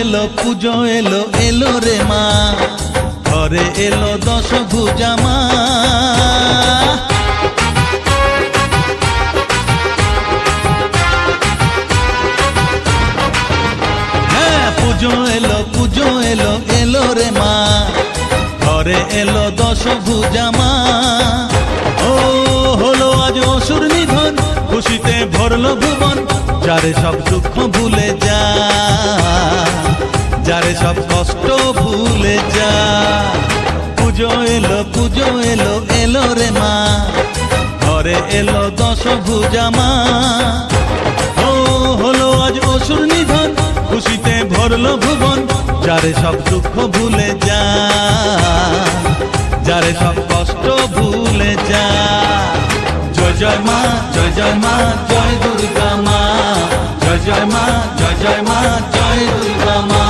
এলো পুজো এলো এলো রে মা, ঘরে এলো দশভুজা মা। হ্যাঁ পুজো এলো এলো রে মা, ঘরে এলো দশভুজা মা। ও হলো আজ অসুর নিধন, খুশিতে ভরলো ভুবন, যারে সব দুঃখ ভুলে যা, যারে সব কষ্ট ভুলে যা। পুজো এলো এলো রে মা, ঘরে এলো দশভুজা মা। ও হলো আজ অসুর নিধন, খুশিতে ভরলো ভুবন, যারে সব দুঃখ ভুলে যা, যারে সব কষ্ট ভুলে যা। জয় জয় মা, জয় জয় মা, জয় দুর্গা মা, জয় জয় মা, জয় জয় মা, জয় দুর্গা মা।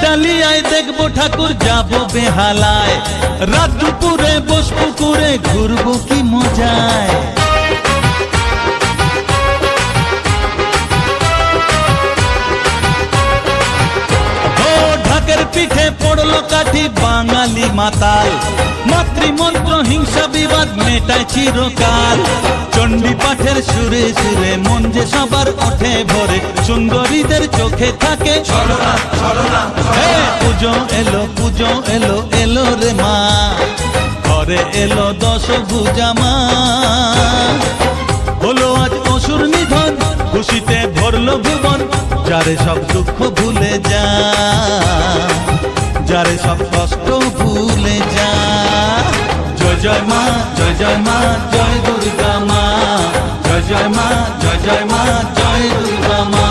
ডালিয়ায় দেখবো ঠাকুর, যাবো বেহালায়, রাত দুপুরে বসবো করে, ঘুরবো কি মজায়। ও ঢাকের পিঠে পড়লো কাঠি, বাঙালি মাতাল, মাতৃমন্ত্র হিংসা বিবাদ মেটায় চিরকাল। চণ্ডী পাঠের সুরে সুরে মন যে সবার ওঠে ভরে, সুন্দরীদের চোখে থাকে ছলনা ছলনা। পুজো এলো এলো রে মা, ঘরে এলো দশভুজা মা। হলো আজ অসুর নিধন, খুশিতে ভরলো ভুবন, যারে সব দুঃখ ভুলে যা, যারে সব কষ্ট ভুলে যা। জয় জয় মা, জয় জয় মা, জয় দুর্গা মা, জয় জয় মা, জয় জয় মা, জয় দুর্গা মা।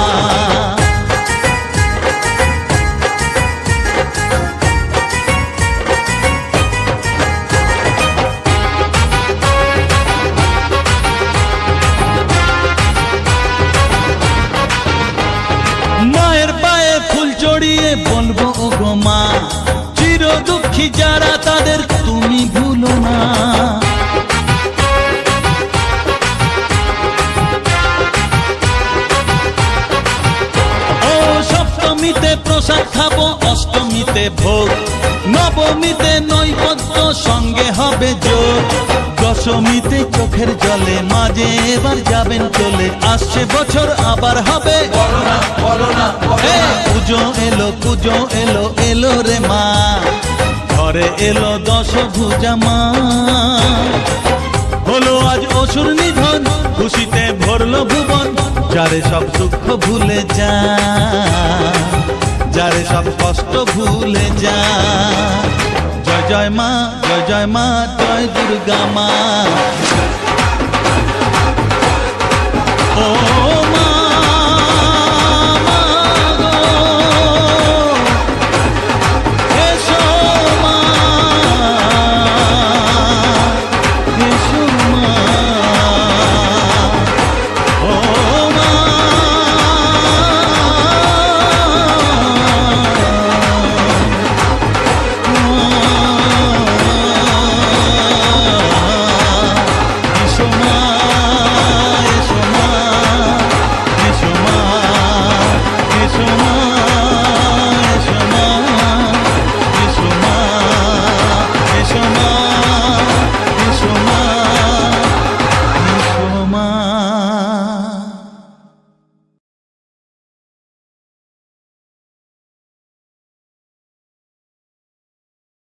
মায়ের পায়ে ফুল চড়িয়ে বলবো ও গো মা, চির দুঃখী যারা তাদের তুমি ভুলো না। ও সপ্তমীতে প্রসাদ খাবো, অষ্টমীতে ভোগ, নবমীতে নৈবেদ্য সঙ্গে হবে যোগ, দশমীতে চোখের জলে মাঝে এবার যাবেন চলে, আসছে বছর আবার হবে পুজো এলো এলো রে মা, ঘরে এলো দশভুজা মা। হলো আজ অসুর নিধন, খুশিতে ভরলো ভুবন, যারে সব দুঃখ ভুলে যা, যারে সব কষ্ট ভুলে যা। জয় জয় মা, জয় জয় মা, জয় দুর্গা মা। ও মা